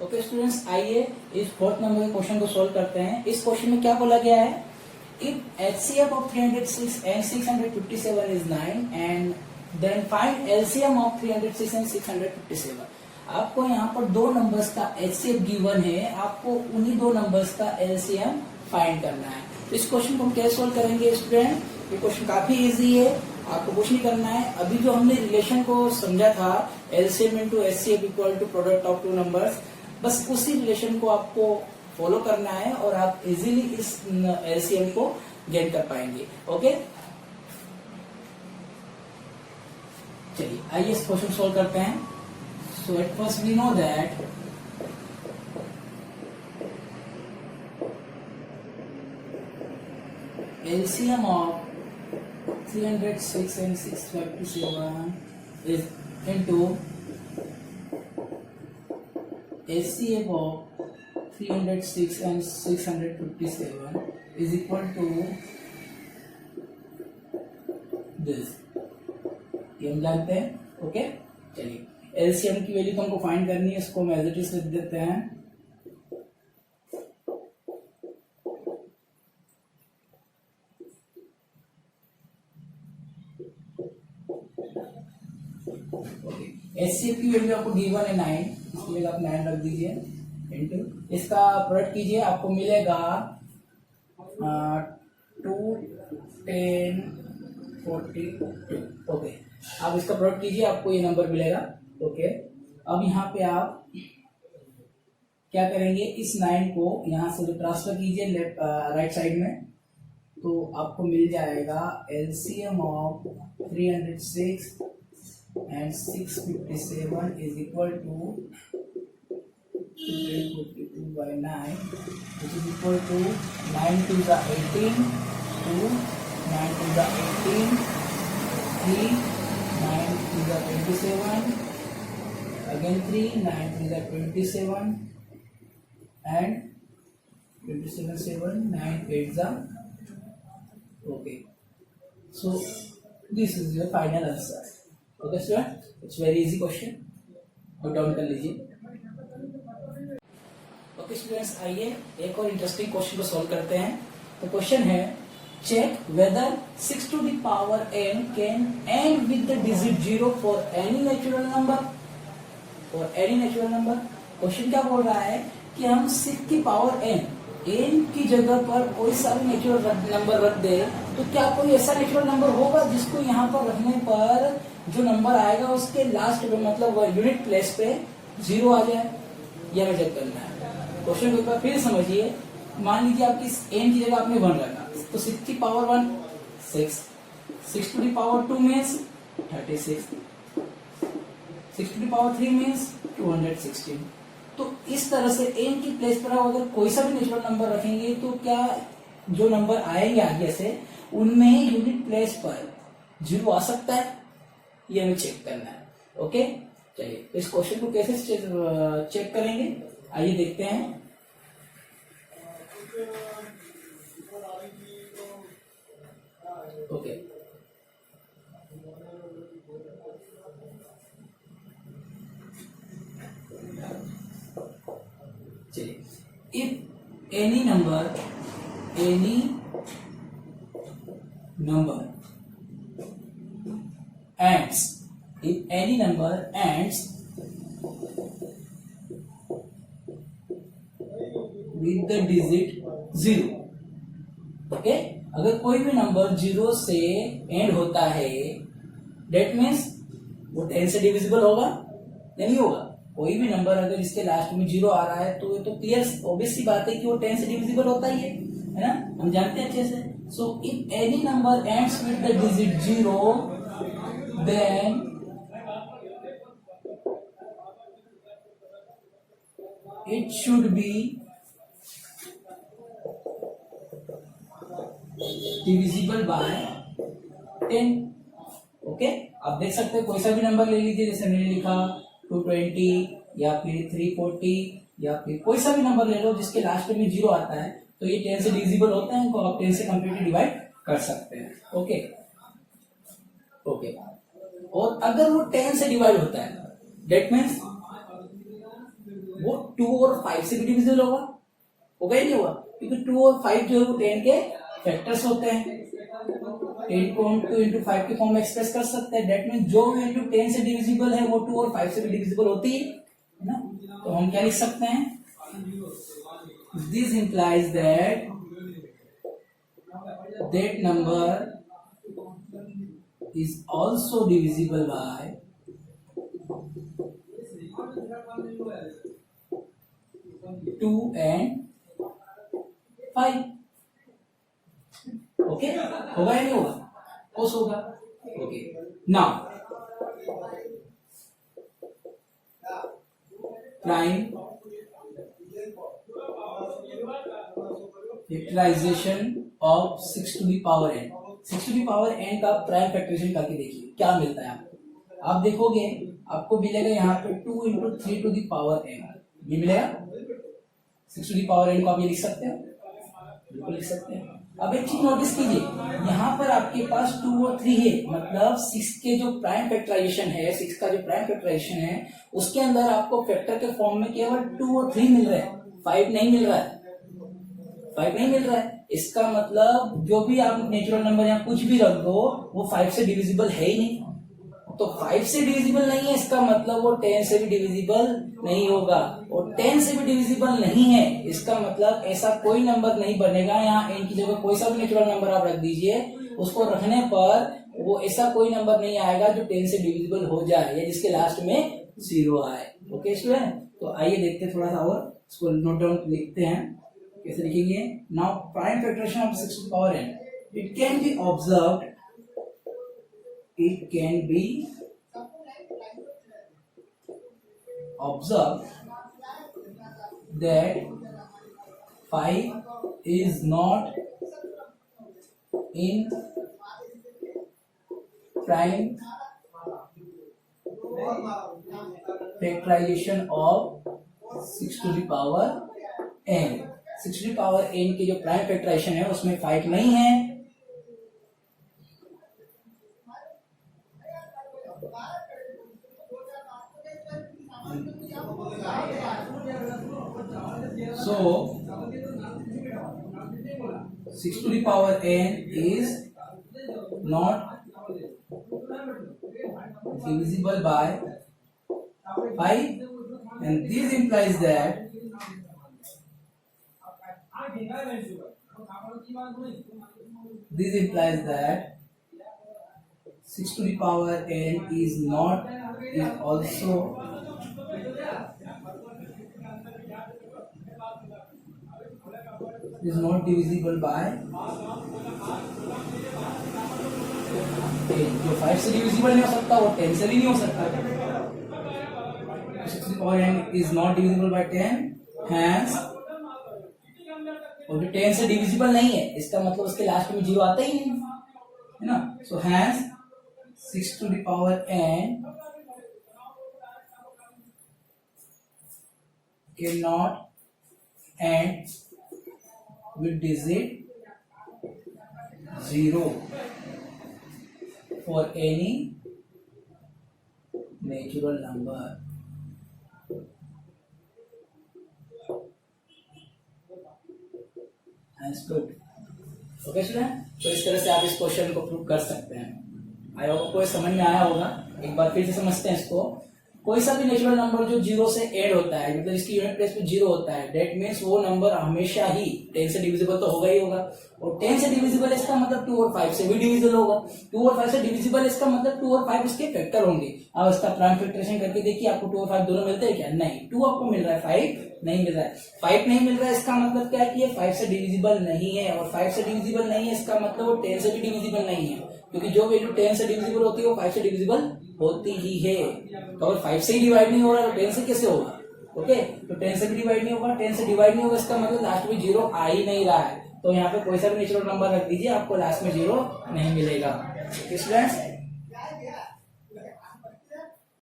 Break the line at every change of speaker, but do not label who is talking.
Okay students, आइए इस fourth number के क्वेश्चन को सोल्व करते हैं। इस क्वेश्चन में क्या बोला गया है, if HCF of 306 and 657 is 9 and then find LCM of 306 and 657। आपको यहाँ पर दो नंबर्स का HCF गिवन है, आपको उन्हीं दो नंबर्स का LCM फाइंड करना है। तो इस क्वेश्चन को हम कैसे सोल्व करेंगे स्टूडेंट, ये क्वेश्चन काफी इजी है, आपको कुछ नहीं करना है। अभी जो हमने रिलेशन को समझा था LCM into HCF equal to product of two numbers, बस उसी रिलेशन को आपको फॉलो करना है और आप इजीली इस LCM को गेन कर पाएंगे। ओके, चलिए आइए इस क्वेश्चन सोल्व करते हैं। So at first we know that LCM of 306 and 657 is into HCF of 306 and 657 is equal to this। ये हम जानते हैं। ओके, चलिए LCM की वैल्यू तो हमको फाइंड करनी है, इसको हम एज इट इज लिख देते हैं। HCF की वैल्यू आपको गिवन है 9, इसलिए आप 9 रख दीजिए इनटू इसका प्रोडक्ट कीजिए, आपको मिलेगा 2 10 42। ओके, आप इसका प्रोडक्ट कीजिए, आपको ये नंबर मिलेगा। ओके, अब यहाँ पे आप क्या करेंगे, इस 9 को यहाँ से ट्रांसफर कीजिए लेफ्ट राइट साइड में, तो आपको मिल जाएगा LCM of 306 and 657 is equal to 242 by 9, which is equal to 9 to the 18, 2 9 to the 18, 3 9 to the 27, again 3 9 to the 27, and 27 7 9 8 the okay, so this is your final answer। Okay student, it's very easy question, note down कर लीजिए। Okay students, आइए एक और interesting question को solve करते हैं। तो question है, check whether 6 to the power n can end with the digit 0 for any natural number. For any natural number, question क्या बोल रहा है कि हम 6 की पावर n की जगह पर कोई सा भी नेचुरल नंबर रख दे, तो क्या कोई ऐसा नेचुरल नंबर होगा जिसको यहाँ पर रखने पर जो नंबर आएगा उसके लास्ट में मतलब यूनिट प्लेस पे 0 आ जाए, यह हमें चेक करना है। क्वेश्चन को एक बार फिर समझिए। मान लीजिए आपकी n की जगह आपने 1 रखा, तो 6 की power 1 6, 6 to the power 2 means 36, 6 to the power 3 means 216। तो इस तरह से n की प्लेस पर अगर कोई सा भी नेचुरल नंबर रखेंगे तो क्या जो नंबर आएंगे आगे से उनमें यूनिट प्लेस पर 0 आ सकता है, ये हमें चेक करना है। ओके, चलिए इस क्वेश्चन को कैसे चेक करेंगे, आइए देखते हैं। ओके, चलिए, if any number ends, if any number ends with the digit 0, okay, अगर कोई भी नंबर 0 से एंड होता है, डेट मीन्स वो 10 से डिविजिबल होगा या नहीं होगा। कोई भी नंबर अगर इसके लास्ट में 0 आ रहा है तो ये तो क्लियर ऑब्वियस सी बात है कि वो 10 से डिविजिबल होता ही है ना, हम जानते हैं अच्छे से। So if any number ends with the digit 0, then it should be divisible by 10। Okay, आप देख सकते हैं कोई सा भी नंबर ले लीजिए, जैसे मैंने लिखा 220 या फिर 340 या फिर कोई सा भी नंबर ले लो जिसके लास्ट में 0 आता है, तो ये 10 से डिविजिबल होता है, इनको आप 10 से कंप्लीटली डिवाइड कर सकते हैं। ओके, ओके, और अगर वो 10 से डिवाइड होता है डेट मीन्स वो 2 और 5 से भी डिविजिबल होगा ही नहीं होगा, क्योंकि 2 और 5 जो है वो 10 के फैक्टर्स होते हैं। 10 को हम 2 into 5 के फॉर्म में एक्सप्रेस कर सकते हैं। दैट मीन जो वैल्यू 10 से डिविजिबल है वो 2 और 5 से भी डिविजिबल होती है ना। तो हम क्या लिख सकते हैं, this implies that number is also divisible by 2 and 5। Okay, होगा या नहीं होगा? कोस होगा। Okay, now prime factorization of 6 to the power n। 6 to the power n का प्राइम फैक्टराइजेशन करके देखिए क्या मिलता है आपको। आप देखोगे आपको मिलेगा यहाँ पे 2 into 3 to the power n, ये मिलेगा। 6 to the power n को आप ये लिख सकते हैं, बिल्कुल लिख सकते हैं। अब एक चीज नोटिस कीजिए, यहाँ पर आपके पास 2 और 3 है, मतलब 6 के जो प्राइम फैक्टराइजेशन है, 6 का जो प्राइम फैक्टराइजेशन है उसके अंदर आपको फैक्टर के फॉर्म में केवल 2 और 3 मिल रहे हैं, 5 नहीं मिल रहा है, 5 नहीं मिल रहा है। इसका मतलब जो भी आप नेचुरल नंबर या कुछ भी रख दो वो 5 से डिविजिबल है ही नहीं। तो 5 से डिविजिबल नहीं है, इसका मतलब वो 10 से भी डिविजिबल नहीं होगा, और 10 से भी डिविजिबल नहीं है इसका मतलब ऐसा कोई नंबर नहीं बनेगा। यहाँ n की जगह कोई सा भी नेचुरल नंबर आप रख दीजिए, उसको रखने पर वो ऐसा कोई नंबर नहीं आएगा जो 10 से डिविजिबल हो जाए या जिसके लास्ट में 0 आए। ओके स्टूडेंट, तो आइए देखते हैं थोड़ा सा और इसको नोट डाउन लिखते हैं, कैसे लिखेंगे। Now prime factorization of 6 to the power n, it can be observed, it can be observed that 5 is not in prime factorization of 6 to the power n। 6 to the power n के जो prime factorisation है उसमें 5 नहीं है। So 6 to the power n is not divisible by 5, and this implies that this implies that 6 to the power n is not is also is not divisible by 10। जो 5 से divisible नहीं हो सकता वो 10 से भी नहीं हो सकता। 6 to the power n is not divisible by 10, hence और जो 10 से डिविजिबल नहीं है इसका मतलब उसके लास्ट में 0 आता ही नहीं है ना। सो hence 6 to the power n cannot end with digit 0 for any natural number। Okay student, तो इस तरह से आप इस क्वेश्चन को प्रूव कर सकते हैं। आई होप आपको समझ में आया होगा। एक बार फिर से समझते हैं इसको। कोई सा भी नेचुरल नंबर जो 0 से ऐड होता है, मतलब इसकी यूनिट प्लेस पे 0 होता है, दैट मीन्स वो नंबर हमेशा ही 10 से डिविजिबल तो होगा ही होगा। और 10 से डिविजिबल इसका मतलब 2 और 5 से भी डिविजिबल होगा। 2 और 5 से डिविजिबल इसका मतलब 2 और 5 उसके फैक्टर होंगे। अब इसका प्राइम फैक्टराइजेशन करके देखिए, आपको 2 और 5 दोनों मिलते हैं क्या? नहीं, 2 आपको मिल रहा है, 5 नहीं मिल रहा है। 5 नहीं मिल रहा है इसका मतलब क्या है कि ये 5 से डिविजिबल नहीं है, और 5 से डिविजिबल नहीं है इसका मतलब वो 10 से भी डिविजिबल नहीं है, क्योंकि जो वैल्यू 10 से डिविजिबल होती है वो 5 से डिविजिबल होती ही है। तो अगर 5 से ही डिवाइड नहीं हो रहा है तो 10 से कैसे होगा? ओके, तो 10 से भी डिवाइड नहीं होगा, 10 से डिवाइड नहीं होगा इसका मतलब लास्ट में 0 आ ही नहीं रहा है। तो यहाँ पे कोई सा भी नेचुरल नंबर रख दीजिए, आपको लास्ट में 0 नहीं मिलेगा। स्टूडेंट्स,